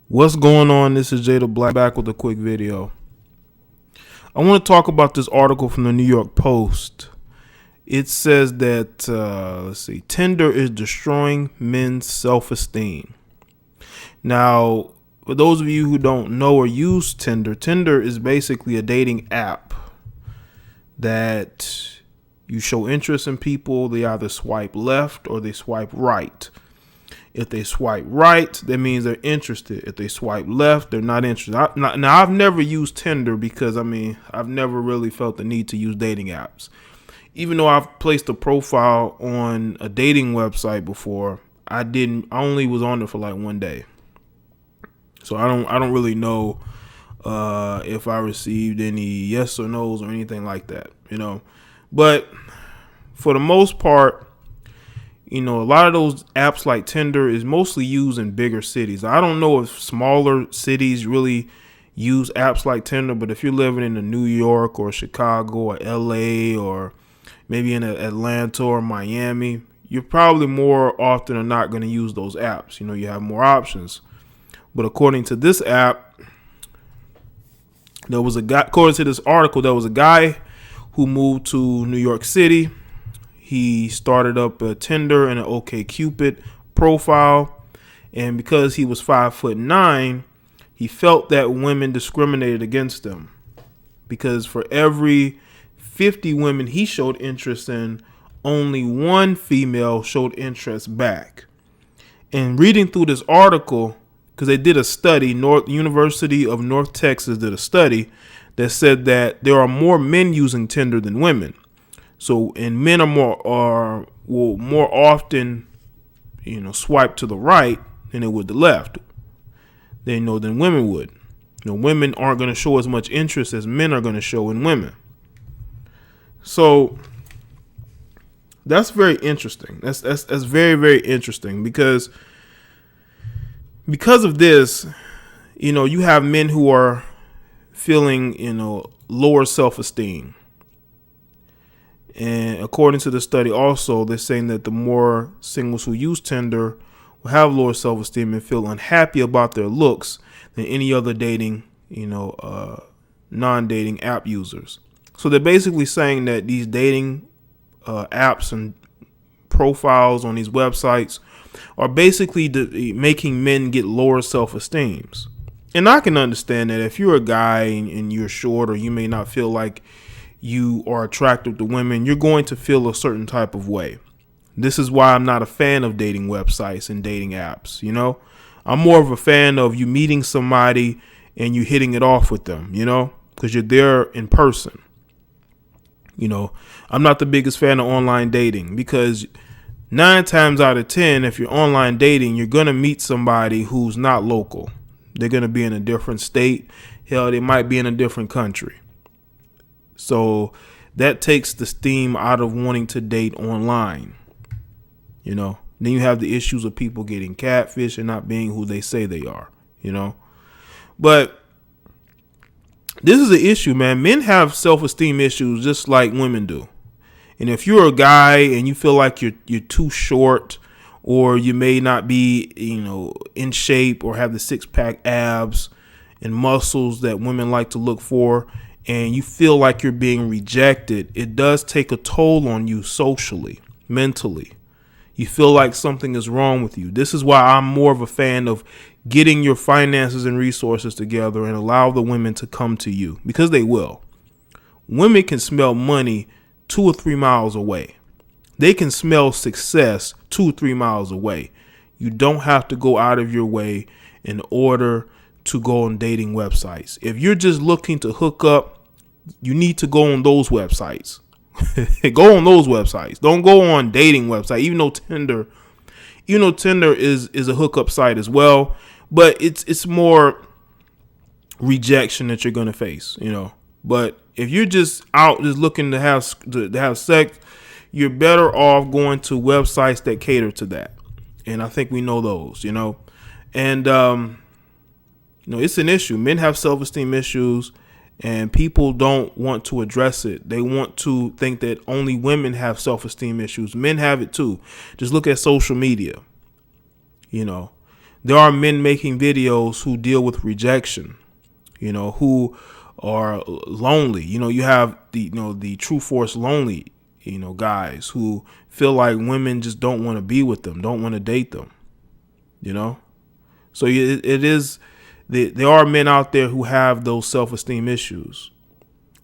What's going on? This is Jada Black back with a quick video. I want to talk about this article from the New York Post. It says that, Tinder is destroying men's self-esteem. Now, for those of you who don't know or use Tinder, Tinder is basically a dating app that you show interest in people. They either swipe left or they swipe right. If they swipe right, that means they're interested. If they swipe left, they're not interested. Now, I've never used Tinder because, I've never really felt the need to use dating apps. Even though I've placed a profile on a dating website before, I only was on it for like one day. So I don't really know if I received any yes or no's or anything like that, But for the most part, a lot of those apps like Tinder is mostly used in bigger cities. I don't know if smaller cities really use apps like Tinder, but if you're living in New York or Chicago or LA or maybe in Atlanta or Miami, you're probably more often than not going to use those apps. You have more options. But according to this app, according to this article, there was a guy who moved to New York City. He started up a Tinder and an OkCupid profile. And because he was 5'9", he felt that women discriminated against him. Because for every 50 women he showed interest in, only one female showed interest back. And reading through this article, because they did a study, University of North Texas did a study that said that there are more men using Tinder than women. So, and men will more often, swipe to the right than it would the left. Than women would. Women aren't going to show as much interest as men are going to show in women. So that's very interesting. That's very, very interesting because of this, you have men who are feeling, lower self-esteem. And according to the study also, they're saying that the more singles who use Tinder will have lower self-esteem and feel unhappy about their looks than any other dating, non-dating app users. So they're basically saying that these dating apps and profiles on these websites are basically making men get lower self-esteems. And I can understand that if you're a guy and you're short, or you may not feel like you are attractive to women, you're going to feel a certain type of way. This is why I'm not a fan of dating websites and dating apps. I'm more of a fan of you meeting somebody and you hitting it off with them, because you're there in person. I'm not the biggest fan of online dating because 9 times out of 10, if you're online dating, you're going to meet somebody who's not local. They're going to be in a different state. Hell, they might be in a different country. So that takes the steam out of wanting to date online. Then you have the issues of people getting catfish and not being who they say they are, But this is an issue, man. Men have self-esteem issues just like women do. And if you're a guy and you feel like you're too short, or you may not be, in shape or have the 6-pack abs and muscles that women like to look for, and you feel like you're being rejected, it does take a toll on you socially, mentally. You feel like something is wrong with you. This is why I'm more of a fan of getting your finances and resources together and allow the women to come to you, because they will. Women can smell money 2 or 3 miles away. They can smell success 2 or 3 miles away. You don't have to go out of your way in order to go on dating websites. If you're just looking to hook up, you need to go on those websites. Go on those websites. Don't go on dating websites. Even though Tinder is a hookup site as well, but it's more rejection that you're gonna face. But if you're just out just looking to have sex, you're better off going to websites that cater to that. And I think we know those. And it's an issue. Men have self-esteem issues. And people don't want to address it. They want to think that only women have self-esteem issues. Men have it too. Just look at social media. there are men making videos who deal with rejection, who are lonely. You have the true force lonely, guys who feel like women just don't want to be with them, don't want to date them, So it is, there are men out there who have those self-esteem issues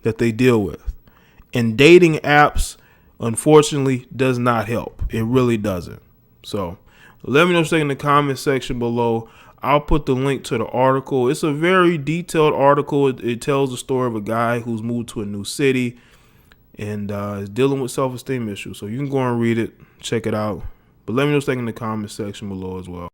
that they deal with. And dating apps, unfortunately, does not help. It really doesn't. So let me know what you think in the comment section below. I'll put the link to the article. It's a very detailed article. It tells the story of a guy who's moved to a new city and is dealing with self-esteem issues. So you can go and read it, check it out. But let me know what you think in the comment section below as well.